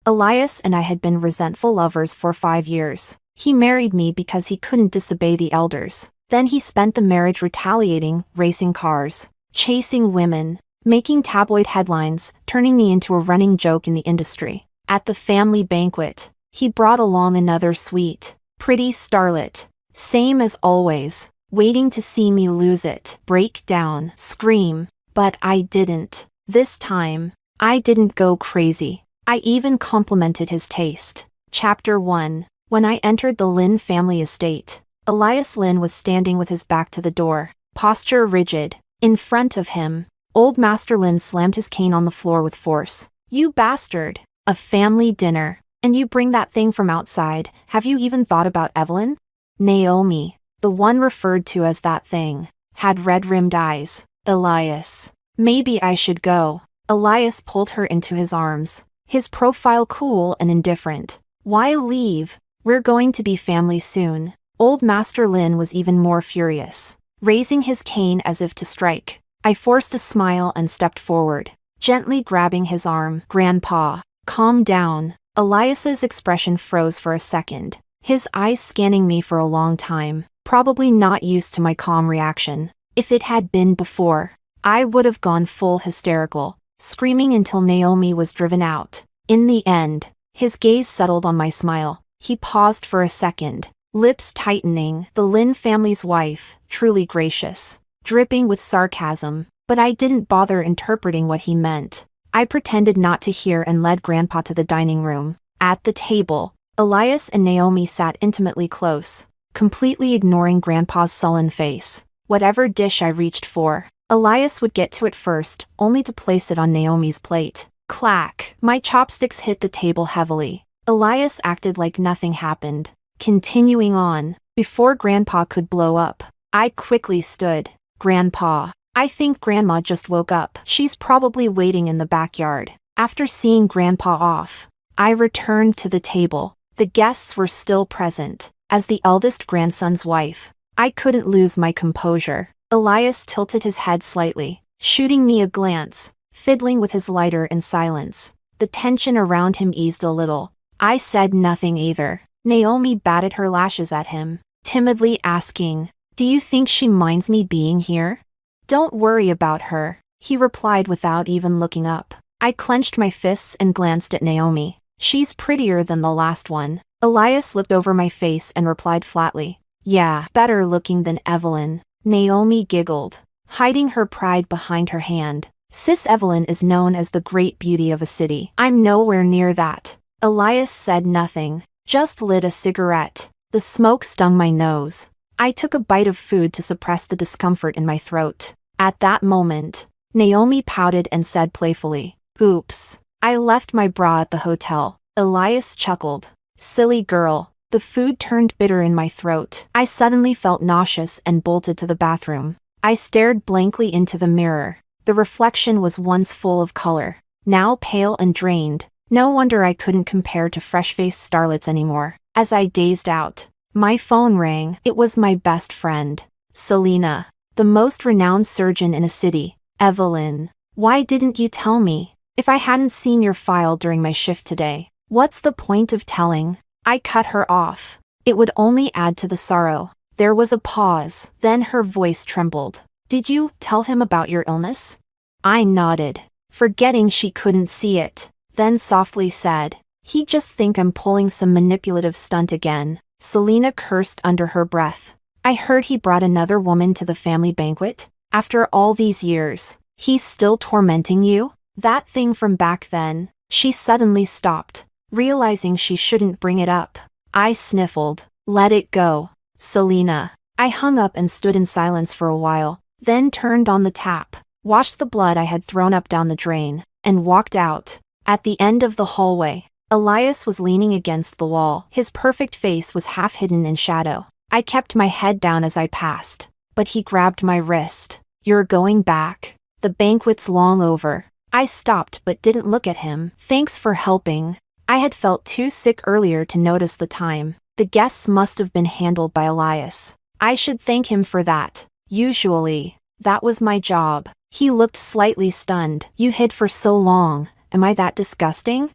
Elias and I had been resentful lovers for 5 years. He married me because he couldn't disobey the elders. Then he spent the marriage retaliating, racing cars, chasing women, making tabloid headlines, turning me into a running joke in the industry. At the family banquet, he brought along another sweet, pretty starlet, same as always, waiting to see me lose it, break down, scream. But I didn't. This time, I didn't go crazy. I even complimented his taste. Chapter 1. When I entered the Lin family estate, Elias Lin was standing with his back to the door, posture rigid. In front of him, old Master Lin slammed his cane on the floor with force. "You bastard! A family dinner, and you bring that thing from outside. Have you even thought about Evelyn?" Naomi, the one referred to as that thing, had red-rimmed eyes. "Elias, maybe I should go." Elias pulled her into his arms, his profile cool and indifferent. "Why leave? We're going to be family soon." Old Master Lin was even more furious, raising his cane as if to strike. I forced a smile and stepped forward, gently grabbing his arm. "Grandpa, calm down." Elias's expression froze for a second, his eyes scanning me for a long time, probably not used to my calm reaction. If it had been before, I would have gone full hysterical, screaming until Naomi was driven out. In the end, his gaze settled on my smile. He paused for a second, lips tightening. The Lin family's wife, truly gracious, dripping with sarcasm, but I didn't bother interpreting what he meant. I pretended not to hear and led Grandpa to the dining room. At the table, Elias and Naomi sat intimately close, completely ignoring Grandpa's sullen face. Whatever dish I reached for, Elias would get to it first, only to place it on Naomi's plate. Clack! My chopsticks hit the table heavily. Elias acted like nothing happened, continuing on. Before Grandpa could blow up, I quickly stood. "Grandpa, I think Grandma just woke up. She's probably waiting in the backyard." After seeing Grandpa off, I returned to the table. The guests were still present. As the eldest grandson's wife, I couldn't lose my composure. Elias tilted his head slightly, shooting me a glance, fiddling with his lighter in silence. The tension around him eased a little. I said nothing either. Naomi batted her lashes at him, timidly asking, "Do you think she minds me being here?" "Don't worry about her," he replied without even looking up. I clenched my fists and glanced at Naomi. "She's prettier than the last one." Elias looked over my face and replied flatly, "Yeah, better looking than Evelyn." Naomi giggled, hiding her pride behind her hand. "Sis Evelyn is known as the great beauty of a city. I'm nowhere near that." Elias said nothing, just lit a cigarette. The smoke stung my nose. I took a bite of food to suppress the discomfort in my throat. At that moment, Naomi pouted and said playfully, "Oops, I left my bra at the hotel." Elias chuckled. "Silly girl." The food turned bitter in my throat. I suddenly felt nauseous and bolted to the bathroom. I stared blankly into the mirror. The reflection was once full of color, now pale and drained. No wonder I couldn't compare to fresh-faced starlets anymore. As I dazed out, my phone rang. It was my best friend, Selena, the most renowned surgeon in a city. "Evelyn, why didn't you tell me? If I hadn't seen your file during my shift today, what's the point of telling?" I cut her off. It would only add to the sorrow. There was a pause, then her voice trembled. "Did you tell him about your illness?" I nodded, forgetting she couldn't see it, then softly said, "He'd just think I'm pulling some manipulative stunt again." Selena cursed under her breath. "I heard he brought another woman to the family banquet. After all these years, he's still tormenting you? That thing from back then." She suddenly stopped, realizing she shouldn't bring it up. I sniffled. "Let it go, Selena." I hung up and stood in silence for a while, then turned on the tap, washed the blood I had thrown up down the drain, and walked out. At the end of the hallway, Elias was leaning against the wall. His perfect face was half hidden in shadow. I kept my head down as I passed, but he grabbed my wrist. "You're going back. The banquet's long over." I stopped but didn't look at him. "Thanks for helping." I had felt too sick earlier to notice the time. The guests must have been handled by Elias. I should thank him for that. Usually, that was my job. He looked slightly stunned. "You hid for so long. Am I that disgusting?"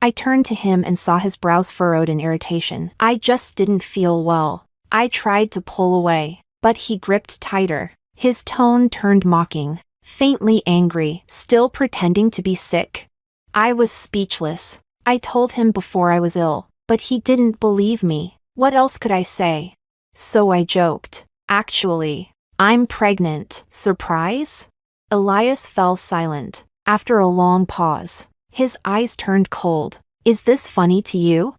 I turned to him and saw his brows furrowed in irritation. I just didn't feel well. I tried to pull away, but he gripped tighter. His tone turned mocking, faintly angry, still pretending to be sick. I was speechless. I told him before I was ill, but he didn't believe me. What else could I say? So I joked. Actually, I'm pregnant. Surprise? Elias fell silent. After a long pause, his eyes turned cold. Is this funny to you?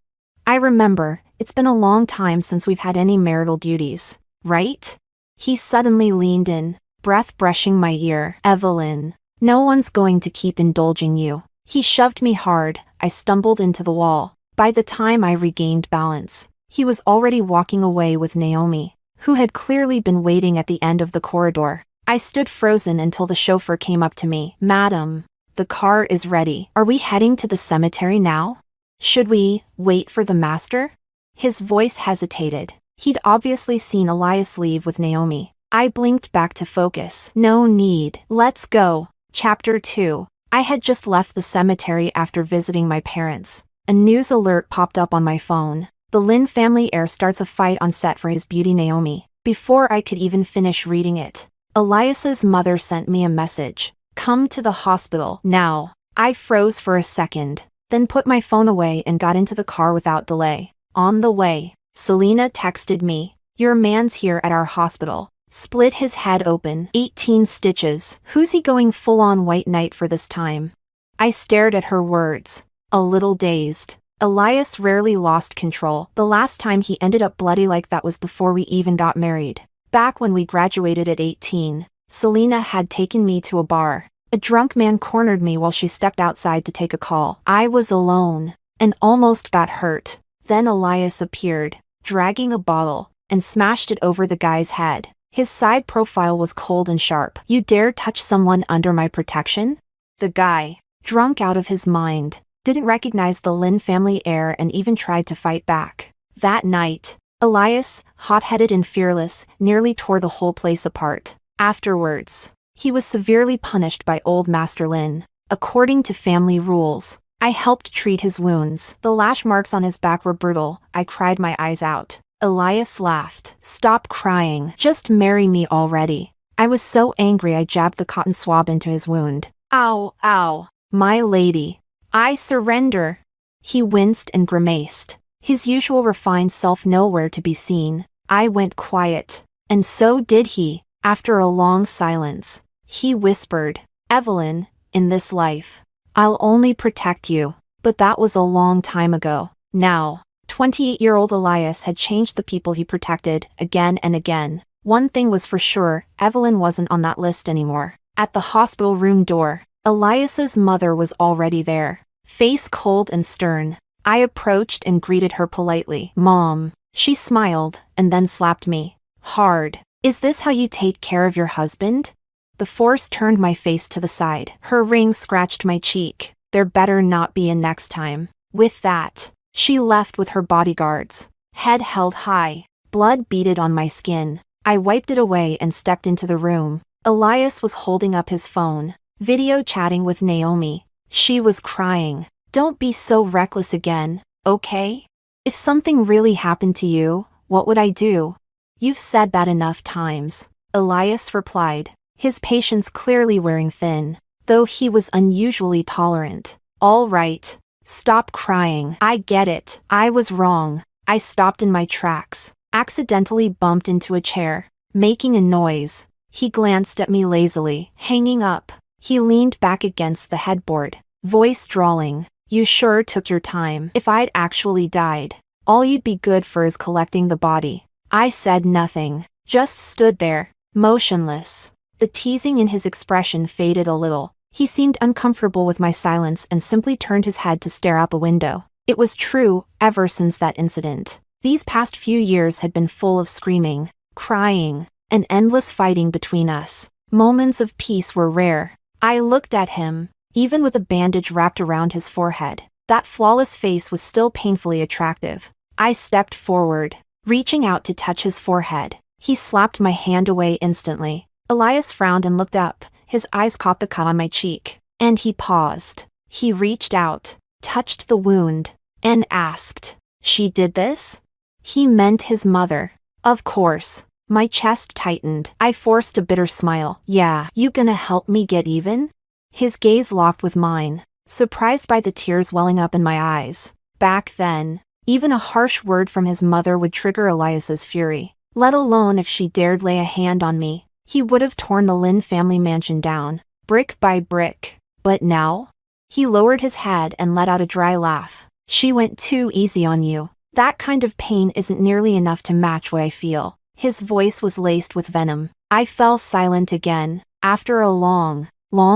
I remember, it's been a long time since we've had any marital duties, right? He suddenly leaned in, breath brushing my ear. Evelyn, no one's going to keep indulging you. He shoved me hard. I stumbled into the wall. By the time I regained balance, he was already walking away with Naomi, who had clearly been waiting at the end of the corridor. I stood frozen until the chauffeur came up to me. Madam, the car is ready. Are we heading to the cemetery now? Should we wait for the master? His voice hesitated. He'd obviously seen Elias leave with Naomi. I blinked back to focus. No need. Let's go. Chapter 2. I had just left the cemetery after visiting my parents. A news alert popped up on my phone. The Lin family heir starts a fight on set for his beauty Naomi. Before I could even finish reading it, Elias's mother sent me a message. Come to the hospital, now. I froze for a second, then put my phone away and got into the car without delay. On the way, Selena texted me. Your man's here at our hospital. Split his head open, 18 stitches. Who's he going full-on white knight for this time? I stared at her words, a little dazed. Elias rarely lost control. The last time he ended up bloody like that was before we even got married. Back when we graduated at 18, Selena had taken me to a bar. A drunk man cornered me while she stepped outside to take a call. I was alone, and almost got hurt. Then Elias appeared, dragging a bottle, and smashed it over the guy's head. His side profile was cold and sharp. You dare touch someone under my protection? The guy, drunk out of his mind, didn't recognize the Lin family heir and even tried to fight back. That night, Elias, hot-headed and fearless, nearly tore the whole place apart. Afterwards, he was severely punished by old Master Lin. According to family rules, I helped treat his wounds. The lash marks on his back were brutal. I cried my eyes out. Elias laughed. Stop crying. Just marry me already. I was so angry I jabbed the cotton swab into his wound. Ow, ow. My lady. I surrender. He winced and grimaced, his usual refined self nowhere to be seen. I went quiet, and so did he. After a long silence, he whispered, Evelyn, in this life, I'll only protect you. But that was a long time ago. Now, 28-year-old Elias had changed the people he protected again and again. One thing was for sure, Evelyn wasn't on that list anymore. At the hospital room door, Elias's mother was already there, face cold and stern. I approached and greeted her politely. Mom. She smiled, and then slapped me. Hard. Is this how you take care of your husband? The force turned my face to the side. Her ring scratched my cheek. There better not be a next time. With that, she left with her bodyguards, head held high. Blood beaded on my skin. I wiped it away and stepped into the room. Elias was holding up his phone, video chatting with Naomi. She was crying. Don't be so reckless again, okay? If something really happened to you, what would I do? You've said that enough times, Elias replied, his patience clearly wearing thin, though he was unusually tolerant. All right. Stop crying. I get it. I was wrong. I stopped in my tracks, accidentally bumped into a chair, making a noise. He glanced at me lazily, hanging up. He leaned back against the headboard, voice drawling. You sure took your time. If I'd actually died, all you'd be good for is collecting the body. I said nothing, just stood there, motionless. The teasing in his expression faded a little. He seemed uncomfortable with my silence and simply turned his head to stare out the window. It was true, ever since that incident. These past few years had been full of screaming, crying, and endless fighting between us. Moments of peace were rare. I looked at him, even with a bandage wrapped around his forehead. That flawless face was still painfully attractive. I stepped forward, reaching out to touch his forehead. He slapped my hand away instantly. Elias frowned and looked up. His eyes caught the cut on my cheek, and he paused. He reached out, touched the wound, and asked, "She did this?" He meant his mother. Of course. My chest tightened. I forced a bitter smile. "Yeah, you gonna help me get even?" His gaze locked with mine, surprised by the tears welling up in my eyes. Back then, even a harsh word from his mother would trigger Elias's fury, let alone if she dared lay a hand on me. He would have torn the Lin family mansion down, brick by brick. But now? He lowered his head and let out a dry laugh. "She went too easy on you. That kind of pain isn't nearly enough to match what I feel." His voice was laced with venom. I fell silent again. After a long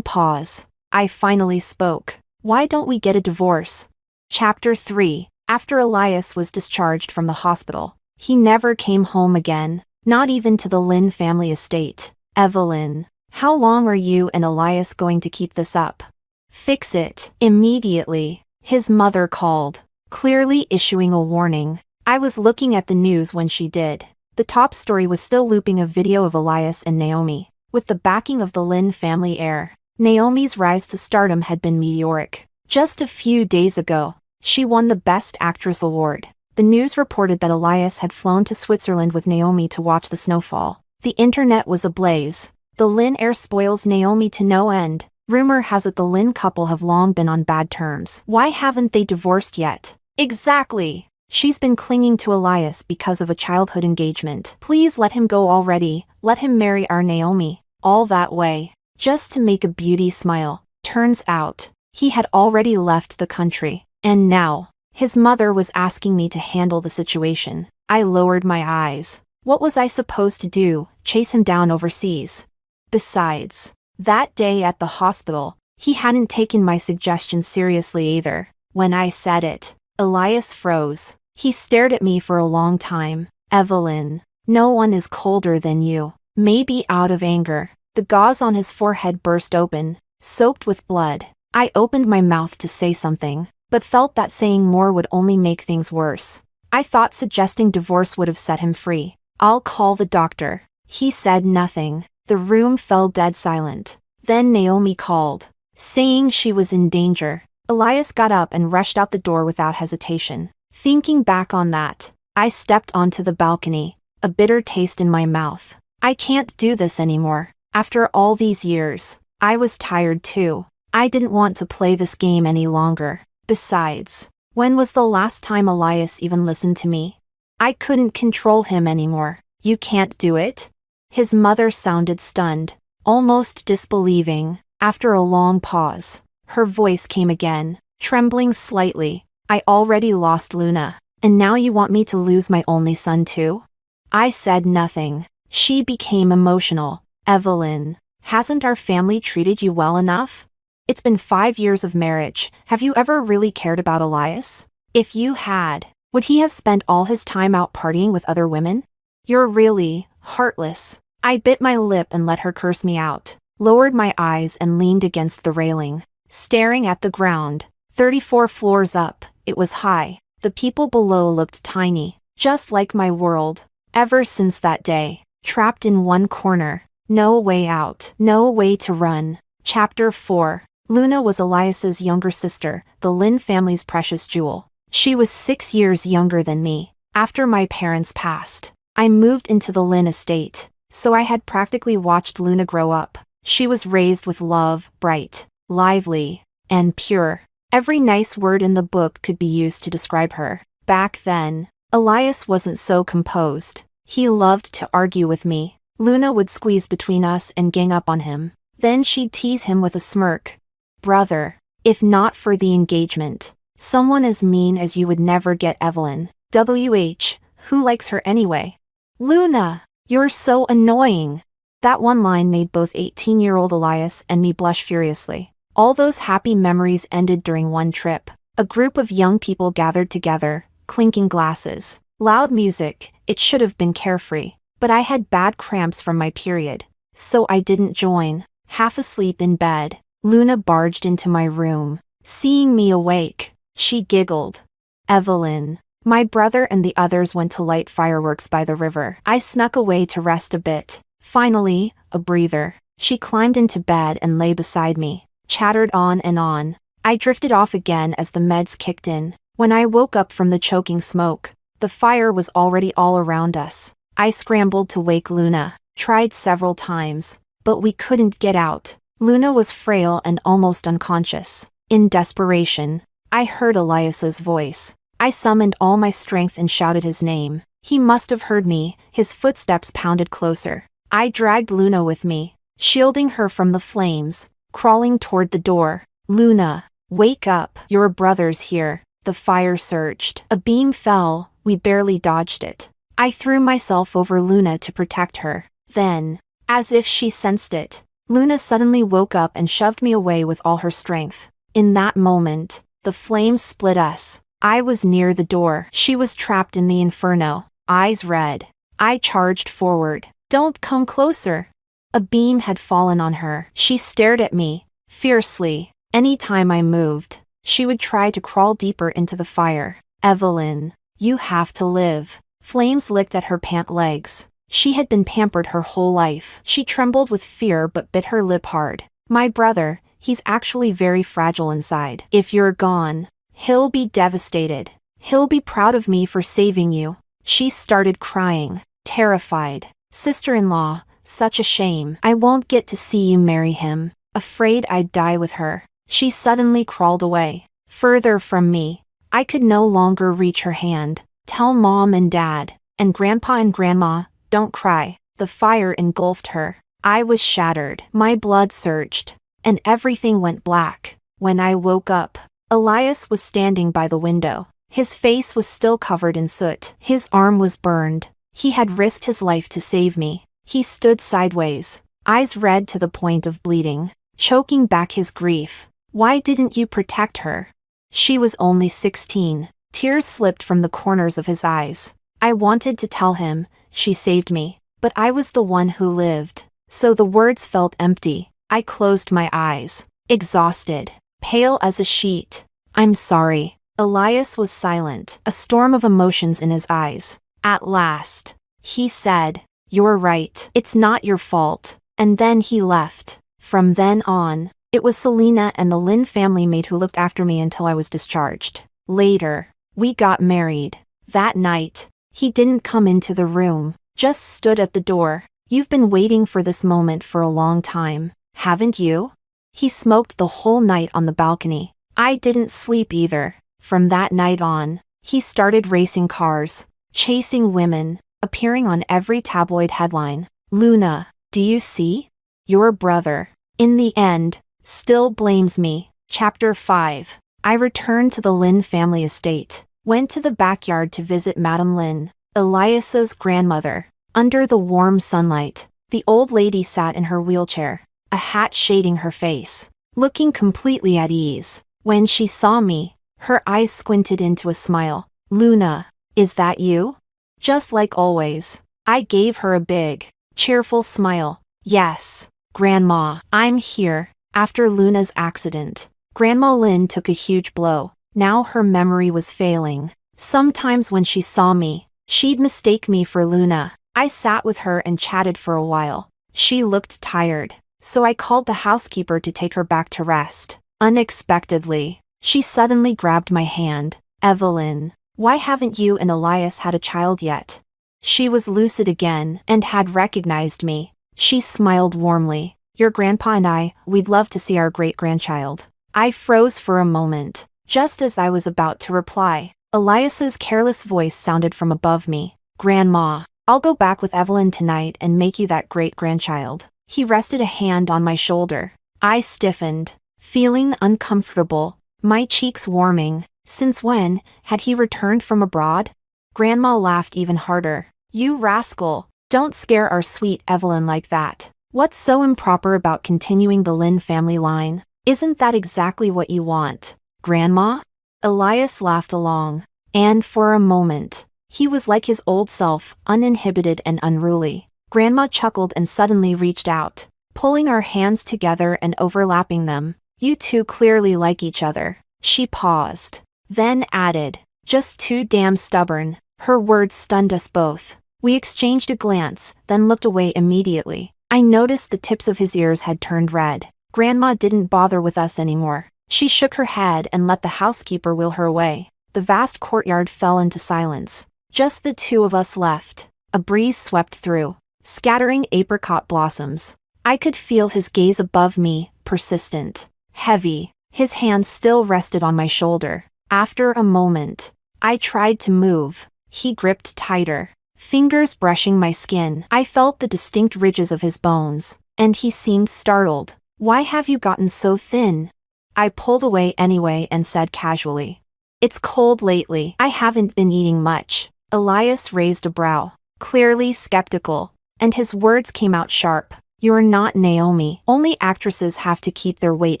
pause, I finally spoke. "Why don't we get a divorce?" Chapter 3. After Elias was discharged from the hospital, he never came home again, not even to the Lin family estate. "Evelyn, how long are you and Elias going to keep this up?" "Fix it immediately," his mother called, clearly issuing a warning. I was looking at the news when she did. The top story was still looping a video of Elias and Naomi, with the backing of the Lin family heir. Naomi's rise to stardom had been meteoric. Just a few days ago, she won the Best Actress award. The news reported that Elias had flown to Switzerland with Naomi to watch the snowfall. The internet was ablaze. The Lin heir spoils Naomi to no end. Rumor has it the Lin couple have long been on bad terms. Why haven't they divorced yet? Exactly. She's been clinging to Elias because of a childhood engagement. Please let him go already. Let him marry our Naomi. All that way, just to make a beauty smile. Turns out, he had already left the country. And now, his mother was asking me to handle the situation. I lowered my eyes. What was I supposed to do? Chase him down overseas? Besides, that day at the hospital, he hadn't taken my suggestion seriously either. When I said it, Elias froze. He stared at me for a long time. "Evelyn, no one is colder than you." Maybe out of anger, the gauze on his forehead burst open, soaked with blood. I opened my mouth to say something, but felt that saying more would only make things worse. I thought suggesting divorce would have set him free. "I'll call the doctor." He said nothing. The room fell dead silent. Then Naomi called, saying she was in danger. Elias got up and rushed out the door without hesitation. Thinking back on that, I stepped onto the balcony, a bitter taste in my mouth. I can't do this anymore. After all these years, I was tired too. I didn't want to play this game any longer. Besides, when was the last time Elias even listened to me? I couldn't control him anymore. "You can't do it?" His mother sounded stunned, almost disbelieving. After a long pause, her voice came again, trembling slightly. "I already lost Luna, and now you want me to lose my only son too?" I said nothing. She became emotional. "Evelyn, hasn't our family treated you well enough? It's been 5 years of marriage. Have you ever really cared about Elias? If you had, would he have spent all his time out partying with other women? You're really heartless." I bit my lip and let her curse me out, lowered my eyes and leaned against the railing, staring at the ground. 34 floors up, it was high. The people below looked tiny, just like my world. Ever since that day, trapped in one corner, no way out, no way to run. Chapter 4. Luna was Elias's younger sister, the Lin family's precious jewel. She was 6 years younger than me. After my parents passed, I moved into the Lin estate, so I had practically watched Luna grow up. She was raised with love, bright, lively, and pure. Every nice word in the book could be used to describe her. Back then, Elias wasn't so composed. He loved to argue with me. Luna would squeeze between us and gang up on him. Then she'd tease him with a smirk. "Brother, if not for the engagement, someone as mean as you would never get Evelyn. WH, who likes her anyway? Luna, you're so annoying." That one line made both 18-year-old Elias and me blush furiously. All those happy memories ended during one trip. A group of young people gathered together, clinking glasses. Loud music, it should have been carefree. But I had bad cramps from my period, so I didn't join. Half asleep in bed, Luna barged into my room. Seeing me awake, she giggled. "Evelyn." My brother and the others went to light fireworks by the river. I snuck away to rest a bit. Finally, a breather. She climbed into bed and lay beside me, chattered on and on. I drifted off again as the meds kicked in. When I woke up from the choking smoke, the fire was already all around us. I scrambled to wake Luna, tried several times, but we couldn't get out. Luna was frail and almost unconscious. In desperation, I heard Elias's voice. I summoned all my strength and shouted his name. He must have heard me. His footsteps pounded closer. I dragged Luna with me, shielding her from the flames, crawling toward the door. Luna, wake up. Your brother's here. The fire surged. A beam fell. We barely dodged it. I threw myself over Luna to protect her. Then, as if she sensed it, Luna suddenly woke up and shoved me away with all her strength. In that moment, the flames split us. I was near the door. She was trapped in the inferno, eyes red. I charged forward. Don't come closer. A beam had fallen on her. She stared at me, fiercely. Any time I moved, she would try to crawl deeper into the fire. Evelyn, you have to live. Flames licked at her pant legs. She had been pampered her whole life. She trembled with fear but bit her lip hard. My brother, he's actually very fragile inside. If you're gone, he'll be devastated. He'll be proud of me for saving you. She started crying, terrified. Sister-in-law, such a shame. I won't get to see you marry him. Afraid I'd die with her. She suddenly crawled away, further from me. I could no longer reach her hand. Tell Mom and Dad, and Grandpa and Grandma, don't cry. The fire engulfed her. I was shattered. My blood surged, and everything went black. When I woke up, Elias was standing by the window. His face was still covered in soot. His arm was burned. He had risked his life to save me. He stood sideways, eyes red to the point of bleeding, choking back his grief. Why didn't you protect her? She was only 16. Tears slipped from the corners of his eyes. I wanted to tell him, she saved me, but I was the one who lived. So the words felt empty. I closed my eyes, exhausted, pale as a sheet. I'm sorry. Elias was silent, a storm of emotions in his eyes. At last, he said, you're right. It's not your fault. And then he left. From then on, it was Selena and the Lin family maid who looked after me until I was discharged. Later, we got married. That night, he didn't come into the room, just stood at the door. You've been waiting for this moment for a long time, haven't you? He smoked the whole night on the balcony. I didn't sleep either. From that night on, he started racing cars, chasing women, appearing on every tabloid headline. Luna, do you see? Your brother, in the end, still blames me. Chapter 5. I returned to the Lin family estate, went to the backyard to visit Madame Lin, Elias's grandmother. Under the warm sunlight, the old lady sat in her wheelchair, a hat shading her face, looking completely at ease. When she saw me, her eyes squinted into a smile. Luna, is that you? Just like always, I gave her a big, cheerful smile. Yes, Grandma, I'm here. After Luna's accident, Grandma Lin took a huge blow. Now her memory was failing. Sometimes when she saw me, she'd mistake me for Luna. I sat with her and chatted for a while. She looked tired, so I called the housekeeper to take her back to rest. Unexpectedly, she suddenly grabbed my hand. Evelyn, why haven't you and Elias had a child yet? She was lucid again and had recognized me. She smiled warmly. Your grandpa and we'd love to see our great-grandchild. I froze for a moment, just as I was about to reply. Elias's careless voice sounded from above me. Grandma, I'll go back with Evelyn tonight and make you that great-grandchild. He rested a hand on my shoulder. I stiffened, feeling uncomfortable, my cheeks warming. Since when had he returned from abroad? Grandma laughed even harder. You rascal, don't scare our sweet Evelyn like that. What's so improper about continuing the Lin family line? Isn't that exactly what you want, Grandma? Elias laughed along, and for a moment, he was like his old self, uninhibited and unruly. Grandma chuckled and suddenly reached out, pulling our hands together and overlapping them. You two clearly like each other. She paused, then added, just too damn stubborn. Her words stunned us both. We exchanged a glance, then looked away immediately. I noticed the tips of his ears had turned red. Grandma didn't bother with us anymore. She shook her head and let the housekeeper wheel her away. The vast courtyard fell into silence. Just the two of us left. A breeze swept through, scattering apricot blossoms. I could feel his gaze above me, persistent, heavy. His hand still rested on my shoulder. After a moment, I tried to move. He gripped tighter, fingers brushing my skin. I felt the distinct ridges of his bones, and he seemed startled. "Why have you gotten so thin?" I pulled away anyway and said casually, "It's cold lately. I haven't been eating much." Elias raised a brow, clearly skeptical, and his words came out sharp. "You're not Naomi. Only actresses have to keep their weight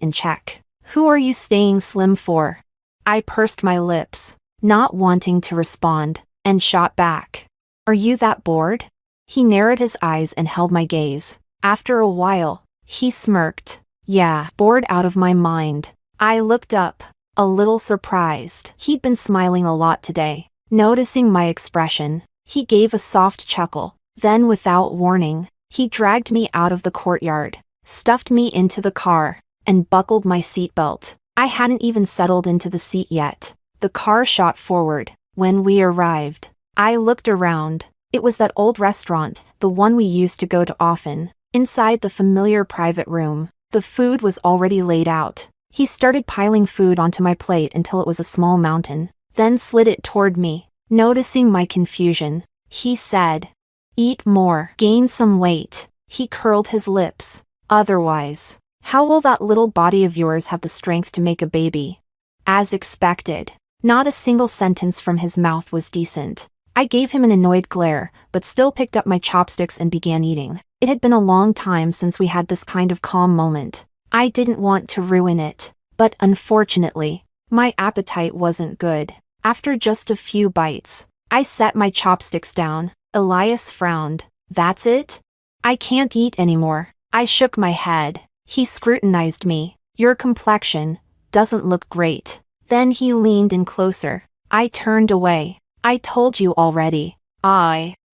in check. Who are you staying slim for?" I pursed my lips, not wanting to respond, and shot back, "Are you that bored?" He narrowed his eyes and held my gaze. After a while, he smirked. "Yeah, bored out of my mind." I looked up, a little surprised. He'd been smiling a lot today. Noticing my expression, he gave a soft chuckle. Then without warning, he dragged me out of the courtyard, stuffed me into the car, and buckled my seatbelt. I hadn't even settled into the seat yet. The car shot forward. When we arrived, I looked around. It was that old restaurant, the one we used to go to often. Inside the familiar private room, the food was already laid out. He started piling food onto my plate until it was a small mountain, then slid it toward me. Noticing my confusion, he said, "Eat more, gain some weight." He curled his lips. "Otherwise, how will that little body of yours have the strength to make a baby?" As expected, not a single sentence from his mouth was decent. I gave him an annoyed glare, but still picked up my chopsticks and began eating. It had been a long time since we had this kind of calm moment. I didn't want to ruin it, but unfortunately, my appetite wasn't good. After just a few bites, I set my chopsticks down. Elias frowned. "That's it? I can't eat anymore." I shook my head. He scrutinized me. "Your complexion doesn't look great." Then he leaned in closer. I turned away. "I told you already."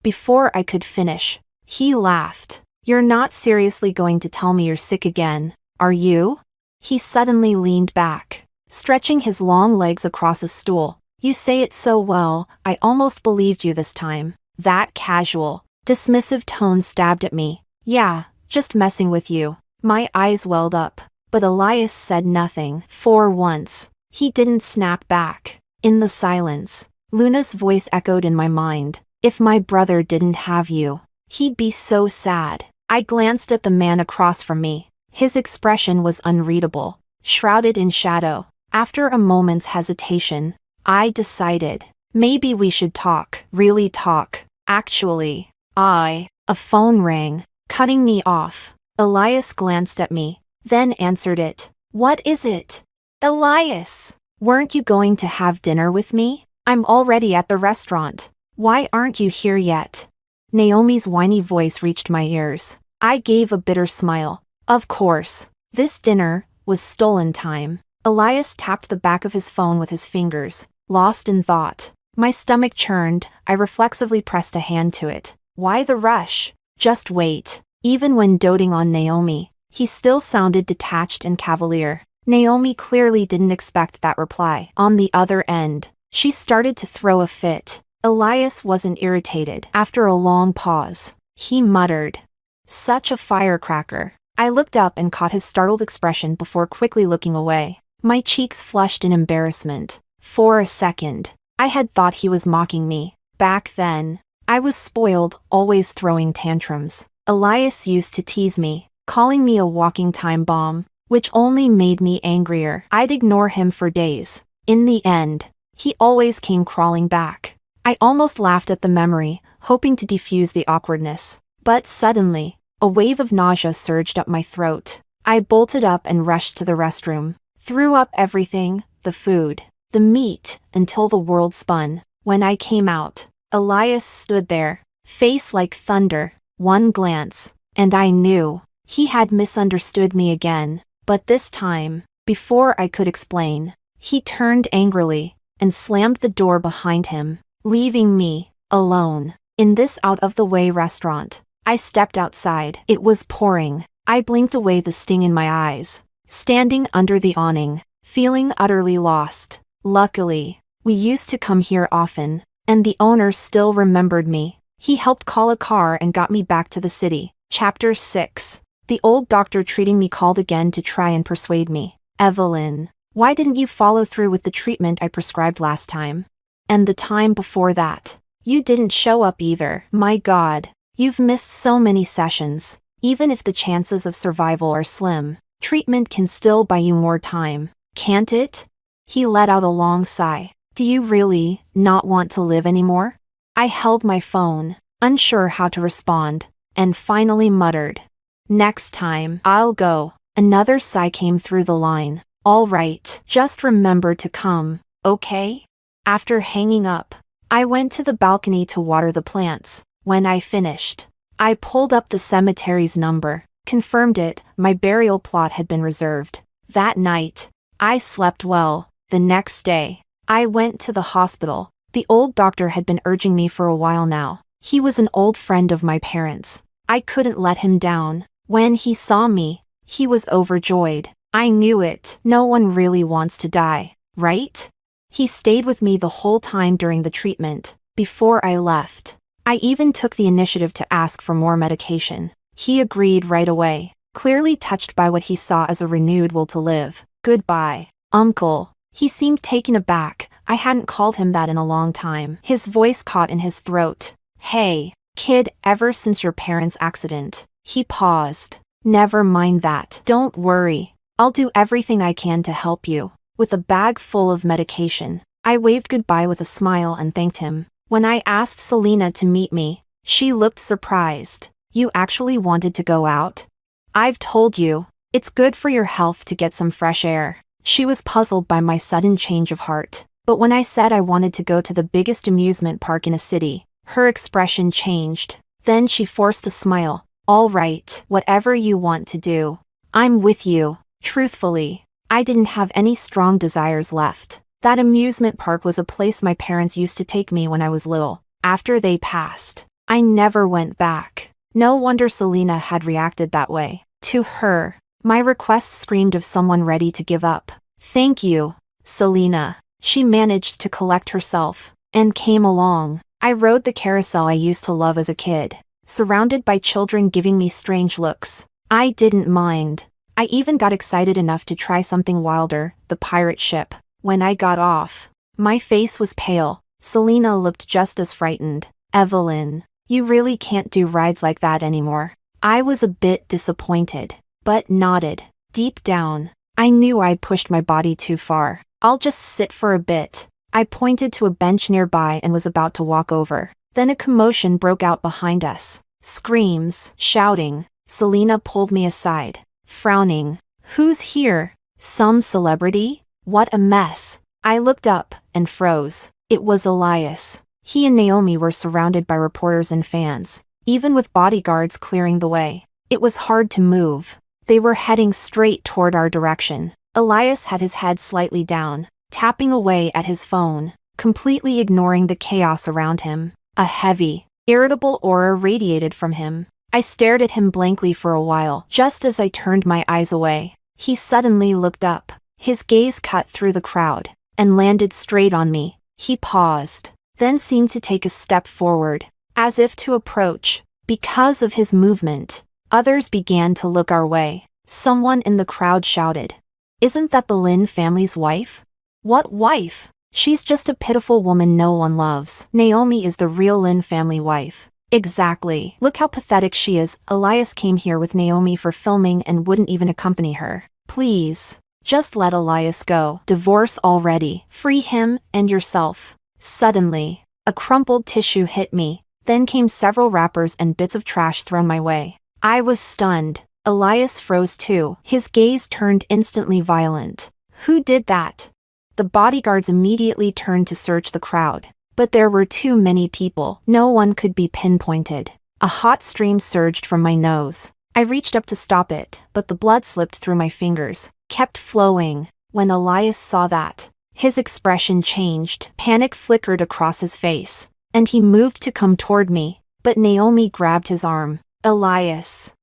Before I could finish, he laughed. "You're not seriously going to tell me you're sick again, are you?" He suddenly leaned back, stretching his long legs across a stool. "You say it so well, I almost believed you this time." That casual, dismissive tone stabbed at me. "Yeah, just messing with you." My eyes welled up, but Elias said nothing. For once, he didn't snap back. In the silence, Luna's voice echoed in my mind. "If my brother didn't have you, he'd be so sad." I glanced at the man across from me. His expression was unreadable, shrouded in shadow. After a moment's hesitation, I decided, maybe we should talk. Really talk. Actually, a phone rang, cutting me off. Elias glanced at me, then answered it. "What is it?" "Elias, weren't you going to have dinner with me? I'm already at the restaurant. Why aren't you here yet?" Naomi's whiny voice reached my ears. I gave a bitter smile. Of course, this dinner was stolen time. Elias tapped the back of his phone with his fingers, lost in thought. My stomach churned. I reflexively pressed a hand to it. Why the rush? Just wait. Even when doting on Naomi, he still sounded detached and cavalier. Naomi clearly didn't expect that reply. On the other end, she started to throw a fit. Elias wasn't irritated. After a long pause, he muttered, "Such a firecracker." I looked up and caught his startled expression before quickly looking away. My cheeks flushed in embarrassment. For a second, I had thought he was mocking me. Back then, I was spoiled, always throwing tantrums. Elias used to tease me, calling me a walking time bomb, which only made me angrier. I'd ignore him for days. In the end, he always came crawling back. I almost laughed at the memory, hoping to defuse the awkwardness. But suddenly, a wave of nausea surged up my throat. I bolted up and rushed to the restroom. Threw up everything, the food, the meat, until the world spun. When I came out, Elias stood there, face like thunder. One glance, and I knew he had misunderstood me again. But this time, before I could explain, he turned angrily and slammed the door behind him, leaving me alone in this out-of-the-way restaurant. I stepped outside. It was pouring. I blinked away the sting in my eyes. Standing under the awning, feeling utterly lost. Luckily, we used to come here often, and the owner still remembered me. He helped call a car and got me back to the city. Chapter 6. The old doctor treating me called again to try and persuade me. Evelyn, why didn't you follow through with the treatment I prescribed last time? And the time before that? You didn't show up either. My God, you've missed so many sessions. Even if the chances of survival are slim, treatment can still buy you more time, can't it? He let out a long sigh. Do you really not want to live anymore? I held my phone, unsure how to respond, and finally muttered, next time, I'll go. Another sigh came through the line. All right, just remember to come, okay? After hanging up, I went to the balcony to water the plants. When I finished, I pulled up the cemetery's number, confirmed it, my burial plot had been reserved. That night, I slept well. The next day, I went to the hospital. The old doctor had been urging me for a while now. He was an old friend of my parents. I couldn't let him down. When he saw me, he was overjoyed. I knew it. No one really wants to die, right? He stayed with me the whole time during the treatment. Before I left, I even took the initiative to ask for more medication. He agreed right away, clearly touched by what he saw as a renewed will to live. Goodbye, Uncle. He seemed taken aback. I hadn't called him that in a long time. His voice caught in his throat. Hey, kid, ever since your parents' accident. He paused. Never mind that. Don't worry. I'll do everything I can to help you. With a bag full of medication, I waved goodbye with a smile and thanked him. When I asked Selena to meet me, she looked surprised. You actually wanted to go out? I've told you, it's good for your health to get some fresh air. She was puzzled by my sudden change of heart. But when I said I wanted to go to the biggest amusement park in a city, her expression changed. Then she forced a smile. All right, whatever you want to do. I'm with you. Truthfully, I didn't have any strong desires left. That amusement park was a place my parents used to take me when I was little. After they passed, I never went back. No wonder Selena had reacted that way. To her, my request screamed of someone ready to give up. Thank you, Selena. She managed to collect herself and came along. I rode the carousel I used to love as a kid, surrounded by children giving me strange looks. I didn't mind. I even got excited enough to try something wilder, the pirate ship. When I got off, my face was pale. Selena looked just as frightened. Evelyn, you really can't do rides like that anymore. I was a bit disappointed, but nodded. Deep down, I knew I'd pushed my body too far. I'll just sit for a bit. I pointed to a bench nearby and was about to walk over. Then a commotion broke out behind us. Screams, shouting. Selena pulled me aside, frowning. Who's here? Some celebrity? What a mess. I looked up and froze. It was Elias. He and Naomi were surrounded by reporters and fans, even with bodyguards clearing the way. It was hard to move. They were heading straight toward our direction. Elias had his head slightly down, tapping away at his phone, completely ignoring the chaos around him. A heavy, irritable aura radiated from him. I stared at him blankly for a while. Just as I turned my eyes away, he suddenly looked up. His gaze cut through the crowd and landed straight on me. He paused, then seemed to take a step forward, as if to approach. Because of his movement, others began to look our way. Someone in the crowd shouted, "Isn't that the Lin family's wife?" "What wife? She's just a pitiful woman no one loves. Naomi is the real Lin family wife." "Exactly. Look how pathetic she is." Elias came here with Naomi for filming and wouldn't even accompany her. Please, just let Elias go. Divorce already. Free him and yourself. Suddenly, a crumpled tissue hit me. Then came several wrappers and bits of trash thrown my way. I was stunned. Elias froze too. His gaze turned instantly violent. Who did that? The bodyguards immediately turned to search the crowd. But there were too many people. No one could be pinpointed. A hot stream surged from my nose. I reached up to stop it, but the blood slipped through my fingers, kept flowing. When Elias saw that, his expression changed. Panic flickered across his face, and he moved to come toward me, but Naomi grabbed his arm. "Elias."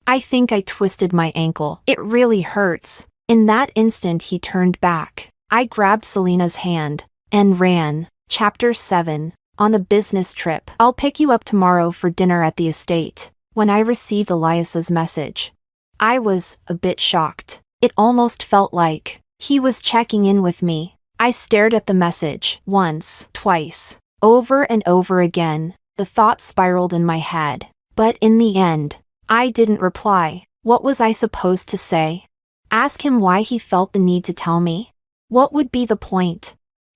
I think I twisted my ankle. It really hurts. In that instant he turned back. I grabbed Selena's hand and ran. Chapter 7. On a business trip. I'll pick you up tomorrow for dinner at the estate. When I received Elias's message, I was a bit shocked. It almost felt like he was checking in with me. I stared at the message once, twice, over and over again. The thoughts spiraled in my head. But in the end, I didn't reply. What was I supposed to say? Ask him why he felt the need to tell me? What would be the point?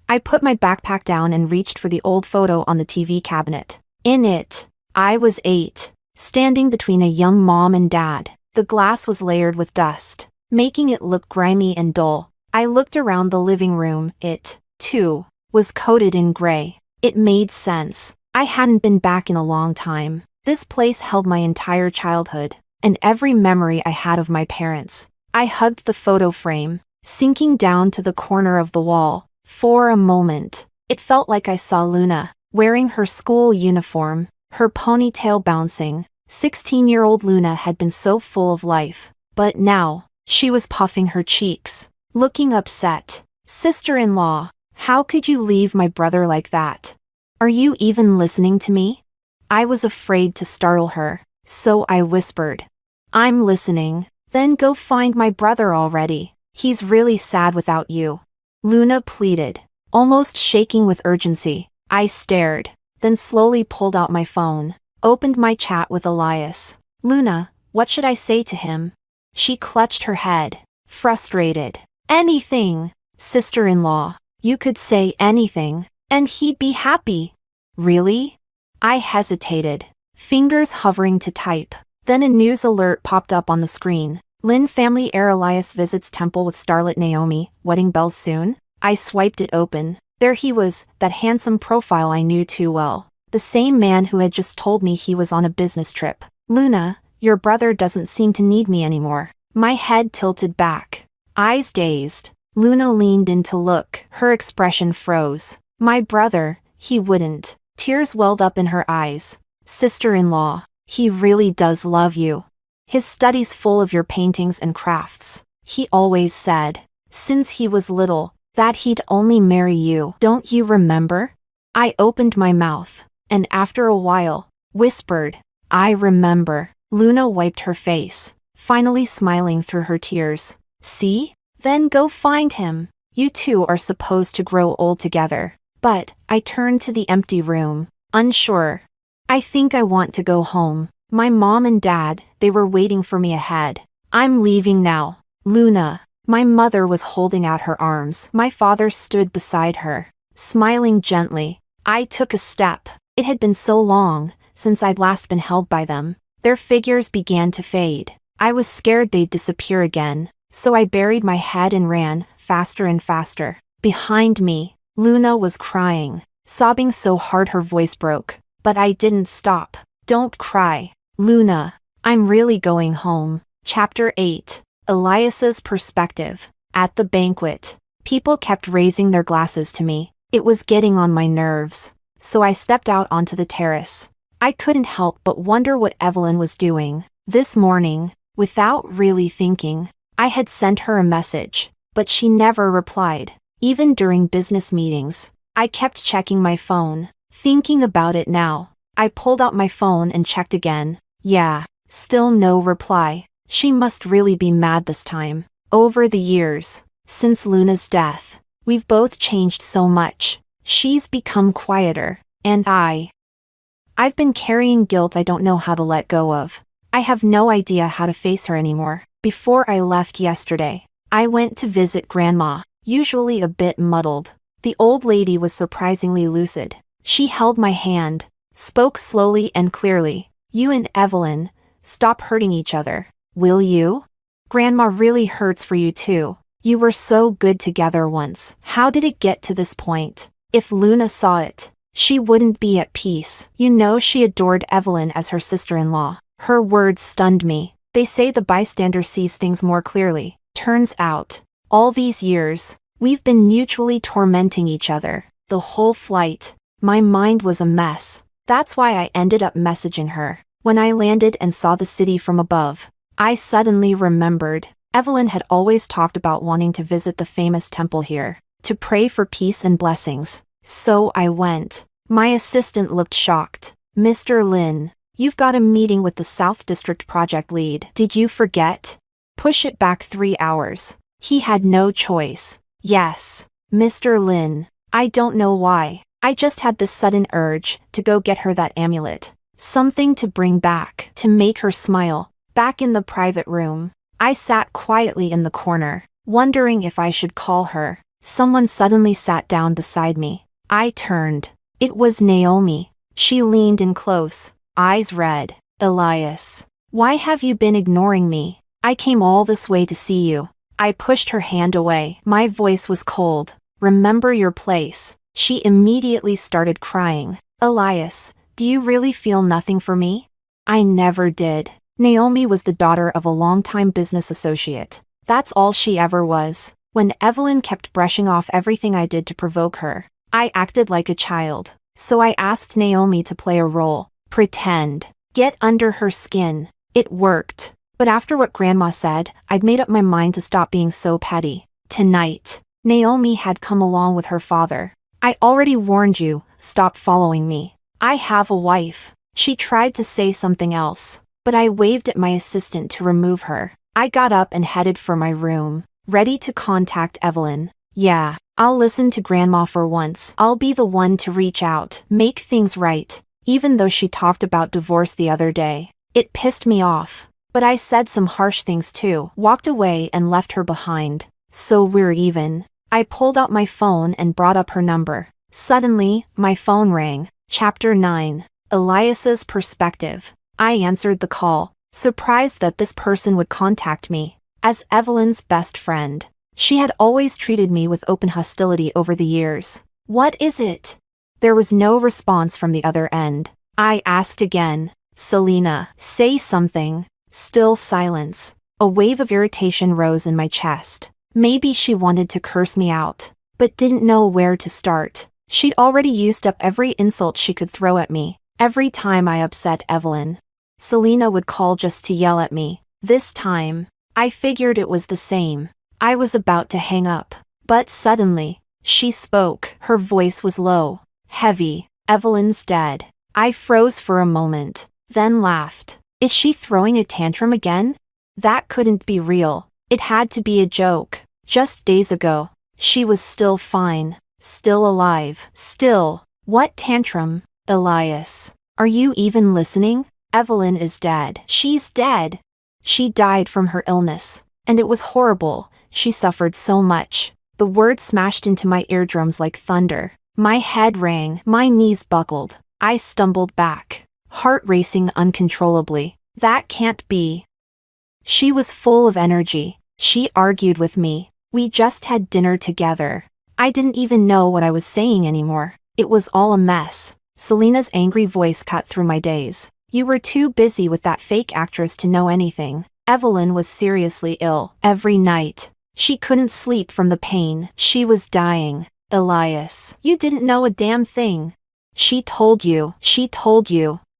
I put my backpack down and reached for the old photo on the TV cabinet. In it, I was 8, standing between a young mom and dad. The glass was layered with dust, making it look grimy and dull. I looked around the living room. It, too, was coated in gray. It made sense. I hadn't been back in a long time. This place held my entire childhood, and every memory I had of my parents. I hugged the photo frame, sinking down to the corner of the wall. For a moment, it felt like I saw Luna, wearing her school uniform, her ponytail bouncing. 16-year-old Luna had been so full of life, but now, she was puffing her cheeks, looking upset. Sister-in-law, how could you leave my brother like that? Are you even listening to me? I was afraid to startle her, so I whispered, I'm listening. Then go find my brother already. He's really sad without you. Luna pleaded, almost shaking with urgency. I stared, then slowly pulled out my phone, opened my chat with Elias. Luna, what should I say to him? She clutched her head, frustrated. Anything, sister-in-law. You could say anything, and he'd be happy. Really? I hesitated, fingers hovering to type. Then a news alert popped up on the screen. Lin family heir Elias visits temple with starlet Naomi, wedding bells soon? I swiped it open. There he was, that handsome profile I knew too well. The same man who had just told me he was on a business trip. Luna, your brother doesn't seem to need me anymore. My head tilted back, eyes dazed. Luna leaned in to look. Her expression froze. My brother, he wouldn't. Tears welled up in her eyes. Sister-in-law, he really does love you. His study's full of your paintings and crafts. He always said, since he was little, that he'd only marry you. Don't you remember? I opened my mouth, and after a while, whispered, I remember. Luna wiped her face, finally smiling through her tears. See? Then go find him. You two are supposed to grow old together. But, I turned to the empty room, unsure. I think I want to go home. My mom and dad, they were waiting for me ahead. I'm leaving now. Luna. My mother was holding out her arms. My father stood beside her, smiling gently. I took a step. It had been so long since I'd last been held by them. Their figures began to fade. I was scared they'd disappear again, so I buried my head and ran, faster and faster. Behind me, Luna was crying, sobbing so hard her voice broke. But I didn't stop. Don't cry, Luna. I'm really going home. Chapter 8. Elias's perspective. At the banquet, people kept raising their glasses to me. It was getting on my nerves. So I stepped out onto the terrace. I couldn't help but wonder what Evelyn was doing. This morning, without really thinking, I had sent her a message, but she never replied. Even during business meetings, I kept checking my phone, thinking about it now. I pulled out my phone and checked again. Yeah, still no reply. She must really be mad this time. Over the years, since Luna's death, we've both changed so much. She's become quieter, and I've been carrying guilt I don't know how to let go of. I have no idea how to face her anymore. Before I left yesterday, I went to visit Grandma, usually a bit muddled. The old lady was surprisingly lucid. She held my hand, spoke slowly and clearly. You and Evelyn, stop hurting each other. Will you? Grandma really hurts for you too. You were so good together once. How did it get to this point? If Luna saw it, she wouldn't be at peace. You know she adored Evelyn as her sister-in-law. Her words stunned me. They say the bystander sees things more clearly. Turns out, all these years, we've been mutually tormenting each other. The whole flight, my mind was a mess. That's why I ended up messaging her. When I landed and saw the city from above, I suddenly remembered. Evelyn had always talked about wanting to visit the famous temple here, to pray for peace and blessings. So I went. My assistant looked shocked. Mr. Lin, you've got a meeting with the South District project lead. Did you forget? Push it back 3 hours. He had no choice. Yes. Mr. Lin, I don't know why. I just had this sudden urge to go get her that amulet. Something to bring back, to make her smile. Back in the private room, I sat quietly in the corner, wondering if I should call her. Someone suddenly sat down beside me. I turned. It was Naomi. She leaned in close, eyes red. Elias, why have you been ignoring me? I came all this way to see you. I pushed her hand away. My voice was cold. Remember your place. She immediately started crying. Elias, do you really feel nothing for me? I never did. Naomi was the daughter of a longtime business associate. That's all she ever was. When Evelyn kept brushing off everything I did to provoke her, I acted like a child. So I asked Naomi to play a role. Pretend. Get under her skin. It worked. But after what Grandma said, I'd made up my mind to stop being so petty. Tonight, Naomi had come along with her father. I already warned you, stop following me. I have a wife. She tried to say something else, but I waved at my assistant to remove her. I got up and headed for my room, ready to contact Evelyn. Yeah, I'll listen to Grandma for once. I'll be the one to reach out, make things right. Even though she talked about divorce the other day, it pissed me off. But I said some harsh things too, walked away and left her behind. So we're even. I pulled out my phone and brought up her number. Suddenly, my phone rang. Chapter 9. Elias's Perspective. I answered the call, surprised that this person would contact me. As Evelyn's best friend, she had always treated me with open hostility over the years. What is it? There was no response from the other end. I asked again. Selena, say something. Still silence. A wave of irritation rose in my chest. Maybe she wanted to curse me out, but didn't know where to start. She'd already used up every insult she could throw at me. Every time I upset Evelyn, Selena would call just to yell at me. This time, I figured it was the same. I was about to hang up, but suddenly, she spoke. Her voice was low, heavy. Evelyn's dead. I froze for a moment, then laughed. Is she throwing a tantrum again? That couldn't be real. It had to be a joke. Just days ago, she was still fine, still alive, still. What tantrum? Elias, are you even listening? Evelyn is dead. She's dead. She died from her illness, and it was horrible. She suffered so much. The words smashed into my eardrums like thunder. My head rang, my knees buckled. I stumbled back, heart racing uncontrollably. That can't be. She was full of energy. She argued with me. We just had dinner together. I didn't even know what I was saying anymore. It was all a mess. Selena's angry voice cut through my daze. You were too busy with that fake actress to know anything. Evelyn was seriously ill. Every night, she couldn't sleep from the pain. She was dying. Elias, you didn't know a damn thing. She told you,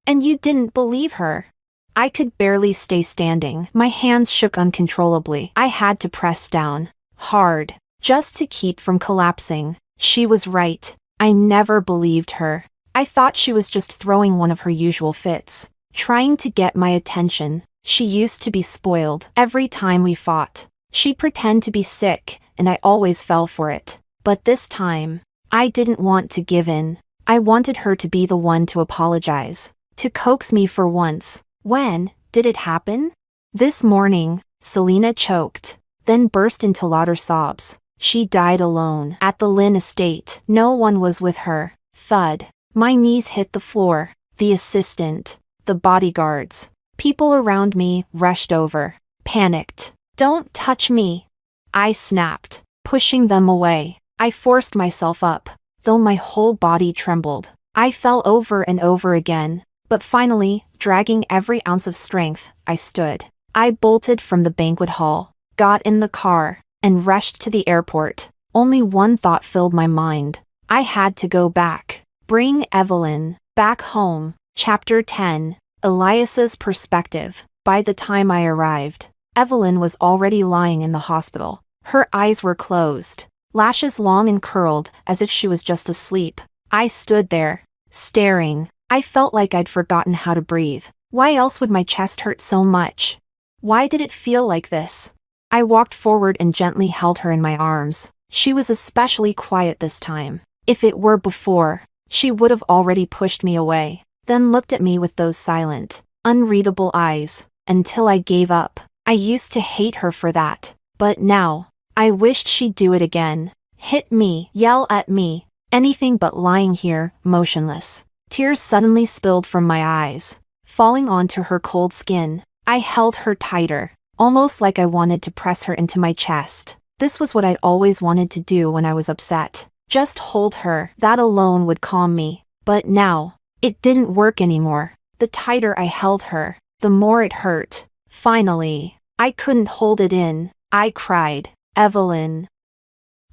and you didn't believe her. I could barely stay standing. My hands shook uncontrollably. I had to press down, hard, just to keep from collapsing. She was right. I never believed her. I thought she was just throwing one of her usual fits, trying to get my attention. She used to be spoiled. Every time we fought, she'd pretend to be sick, and I always fell for it. But this time, I didn't want to give in. I wanted her to be the one to apologize, to coax me for once. When did it happen? This morning. Selena choked, then burst into louder sobs. She died alone at the Lynn estate. No one was with her. Thud. My knees hit the floor. The assistant, the bodyguards, people around me rushed over, panicked. Don't touch me. I snapped, pushing them away. I forced myself up, though my whole body trembled. I fell over and over again, but finally, dragging every ounce of strength, I stood. I bolted from the banquet hall, got in the car, and rushed to the airport. Only one thought filled my mind. I had to go back. Bring Evelyn back home. Chapter 10. Elias's Perspective. By the time I arrived, Evelyn was already lying in the hospital. Her eyes were closed, lashes long and curled as if she was just asleep. I stood there, staring. I felt like I'd forgotten how to breathe. Why else would my chest hurt so much? Why did it feel like this? I walked forward and gently held her in my arms. She was especially quiet this time. If it were before, she would have already pushed me away, then looked at me with those silent, unreadable eyes, until I gave up. I used to hate her for that, but now, I wished she'd do it again. Hit me, yell at me, anything but lying here, motionless. Tears suddenly spilled from my eyes, falling onto her cold skin. I held her tighter, almost like I wanted to press her into my chest. This was what I'd always wanted to do when I was upset. Just hold her. That alone would calm me. But now, it didn't work anymore. The tighter I held her, the more it hurt. Finally, I couldn't hold it in. I cried, "Evelyn,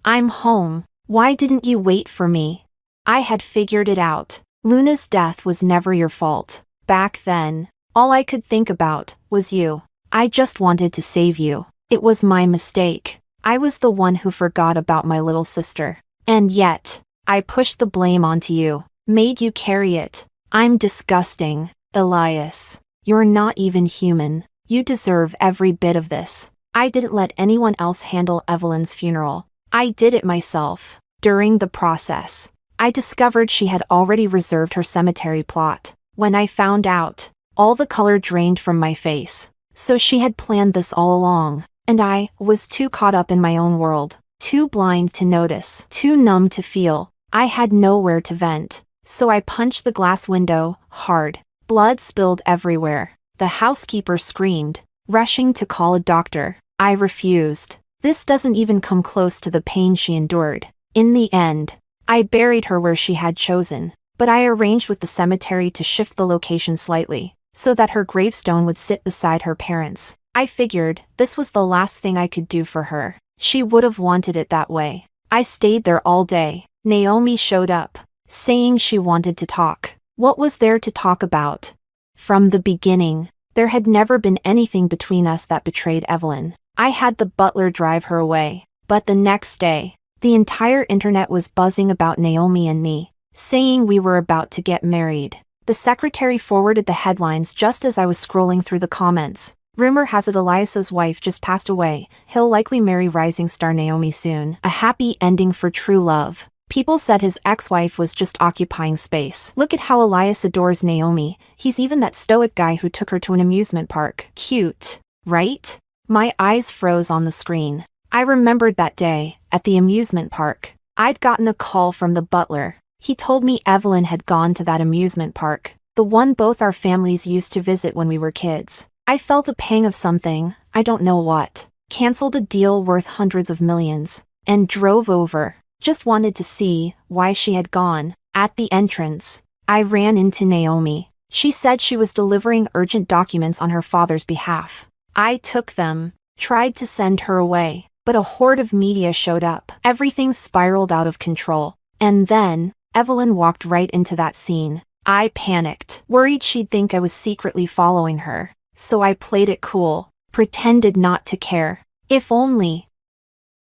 I'm home. Why didn't you wait for me?" I had figured it out. Luna's death was never your fault. Back then, all I could think about was you. I just wanted to save you. It was my mistake. I was the one who forgot about my little sister. And yet, I pushed the blame onto you, made you carry it. I'm disgusting, Elias. You're not even human. You deserve every bit of this. I didn't let anyone else handle Evelyn's funeral. I did it myself. During the process, I discovered she had already reserved her cemetery plot. When I found out, all the color drained from my face. So she had planned this all along, and I was too caught up in my own world, too blind to notice, too numb to feel. I had nowhere to vent, so I punched the glass window hard. Blood spilled everywhere. The housekeeper screamed, rushing to call a doctor. I refused. This doesn't even come close to the pain she endured. In the end, I buried her where she had chosen, but I arranged with the cemetery to shift the location slightly, so that her gravestone would sit beside her parents'. I figured this was the last thing I could do for her. She would have wanted it that way. I stayed there all day. Naomi showed up, saying she wanted to talk. What was there to talk about? From the beginning, there had never been anything between us that betrayed Evelyn. I had the butler drive her away. But the next day, the entire internet was buzzing about Naomi and me, saying we were about to get married. The secretary forwarded the headlines just as I was scrolling through the comments. Rumor has it Elias's wife just passed away. He'll likely marry rising star Naomi soon. A happy ending for true love. People said his ex-wife was just occupying space. Look at how Elias adores Naomi. He's even that stoic guy who took her to an amusement park. Cute, right? My eyes froze on the screen. I remembered that day, at the amusement park. I'd gotten a call from the butler. He told me Evelyn had gone to that amusement park, the one both our families used to visit when we were kids. I felt a pang of something, I don't know what. Cancelled a deal worth hundreds of millions, and drove over. Just wanted to see why she had gone. At the entrance, I ran into Naomi. She said she was delivering urgent documents on her father's behalf. I took them, tried to send her away, but a horde of media showed up. Everything spiraled out of control. And then, Evelyn walked right into that scene. I panicked, worried she'd think I was secretly following her. So I played it cool, pretended not to care. If only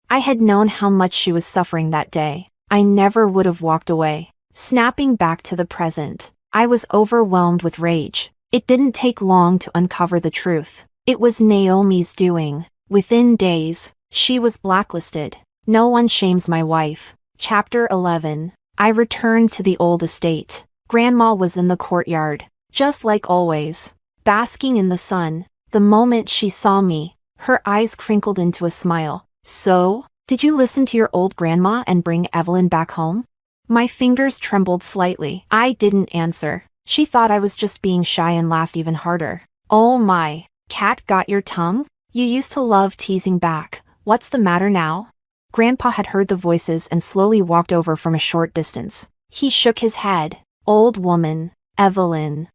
I had known how much she was suffering that day, I never would have walked away. Snapping back to the present, I was overwhelmed with rage. It didn't take long to uncover the truth. It was Naomi's doing. Within days, she was blacklisted. No one shames my wife. Chapter 11. I returned to the old estate. Grandma was in the courtyard, just like always, basking in the sun. The moment she saw me, her eyes crinkled into a smile. "So, did you listen to your old grandma and bring Evelyn back home?" My fingers trembled slightly. I didn't answer. She thought I was just being shy and laughed even harder. "Oh my, cat got your tongue? You used to love teasing back. What's the matter now?" Grandpa had heard the voices and slowly walked over from a short distance. He shook his head. "Old woman, Evelyn.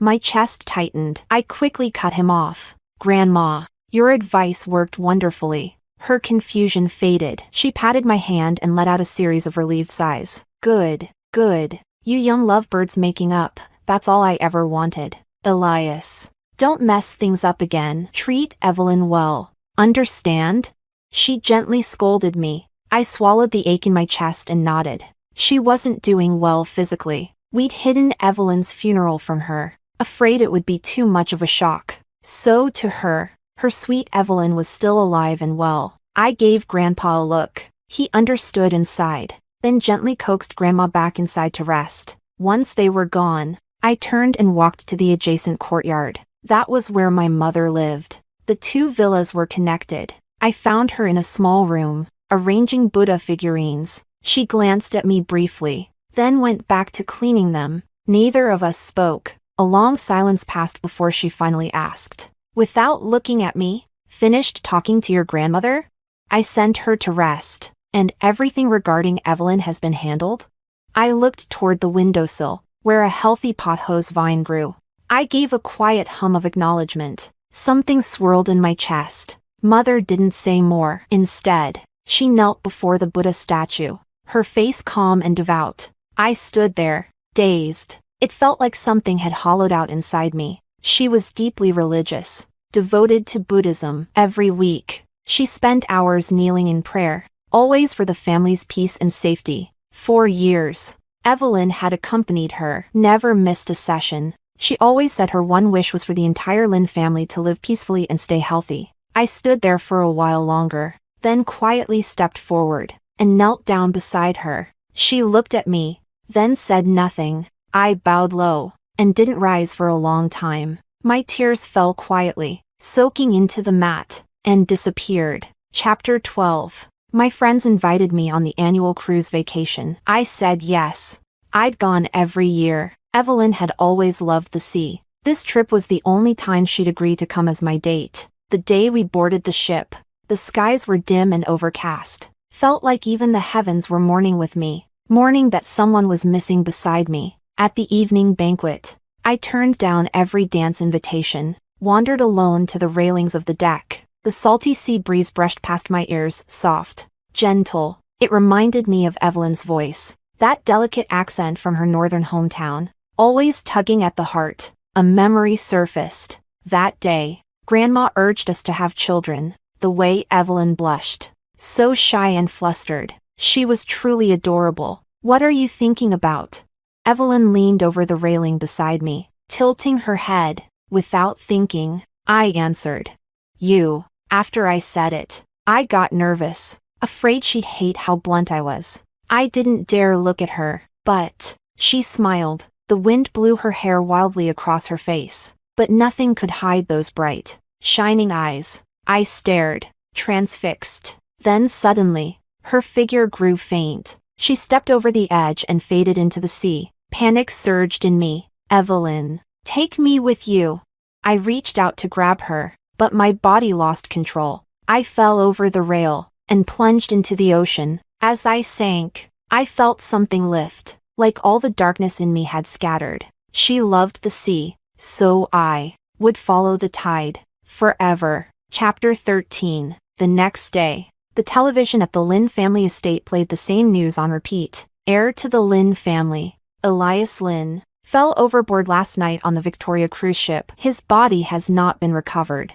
My chest tightened. I quickly cut him off. "Grandma, your advice worked wonderfully." Her confusion faded. She patted my hand and let out a series of relieved sighs. Good. You young lovebirds making up. That's all I ever wanted. Elias. Don't mess things up again. Treat Evelyn well. Understand? She gently scolded me. I swallowed the ache in my chest and nodded. She wasn't doing well physically. We'd hidden Evelyn's funeral from her, afraid it would be too much of a shock. So to her sweet Evelyn was still alive and well. I gave Grandpa a look. He understood and sighed, then gently coaxed Grandma back inside to rest. Once they were gone, I turned and walked to the adjacent courtyard. That was where my mother lived. The two villas were connected. I found her in a small room, arranging Buddha figurines. She glanced at me briefly, then went back to cleaning them. Neither of us spoke. A long silence passed before she finally asked, without looking at me, "Finished talking to your grandmother?" I sent her to rest, and everything regarding Evelyn has been handled? I looked toward the windowsill, where a healthy pothose vine grew. I gave a quiet hum of acknowledgement. Something swirled in my chest. Mother didn't say more. Instead, she knelt before the Buddha statue, her face calm and devout. I stood there, dazed. It felt like something had hollowed out inside me. She was deeply religious, devoted to Buddhism. Every week, she spent hours kneeling in prayer, always for the family's peace and safety. For years, Evelyn had accompanied her, never missed a session. She always said her one wish was for the entire Lin family to live peacefully and stay healthy. I stood there for a while longer, then quietly stepped forward and knelt down beside her. She looked at me, then said nothing. I bowed low and didn't rise for a long time. My tears fell quietly, soaking into the mat, and disappeared. Chapter 12. My friends invited me on the annual cruise vacation. I said yes. I'd gone every year. Evelyn had always loved the sea. This trip was the only time she'd agree to come as my date. The day we boarded the ship, the skies were dim and overcast. Felt like even the heavens were mourning with me, mourning that someone was missing beside me. At the evening banquet, I turned down every dance invitation, wandered alone to the railings of the deck. The salty sea breeze brushed past my ears, soft, gentle. It reminded me of Evelyn's voice, that delicate accent from her northern hometown, always tugging at the heart. A memory surfaced. That day, Grandma urged us to have children. The way Evelyn blushed, so shy and flustered. She was truly adorable. "What are you thinking about?" Evelyn leaned over the railing beside me, tilting her head. Without thinking, I answered, "You." After I said it, I got nervous, afraid she'd hate how blunt I was. I didn't dare look at her, but she smiled. The wind blew her hair wildly across her face, but nothing could hide those bright, shining eyes. I stared, transfixed. Then suddenly, her figure grew faint. She stepped over the edge and faded into the sea. Panic surged in me. "Evelyn, take me with you." I reached out to grab her, but my body lost control. I fell over the rail and plunged into the ocean. As I sank, I felt something lift, like all the darkness in me had scattered. She loved the sea, so I would follow the tide, forever. Chapter 13. The next day, the television at the Lin family estate played the same news on repeat. Heir to the Lin family, Elias Lin, fell overboard last night on the Victoria cruise ship. His body has not been recovered.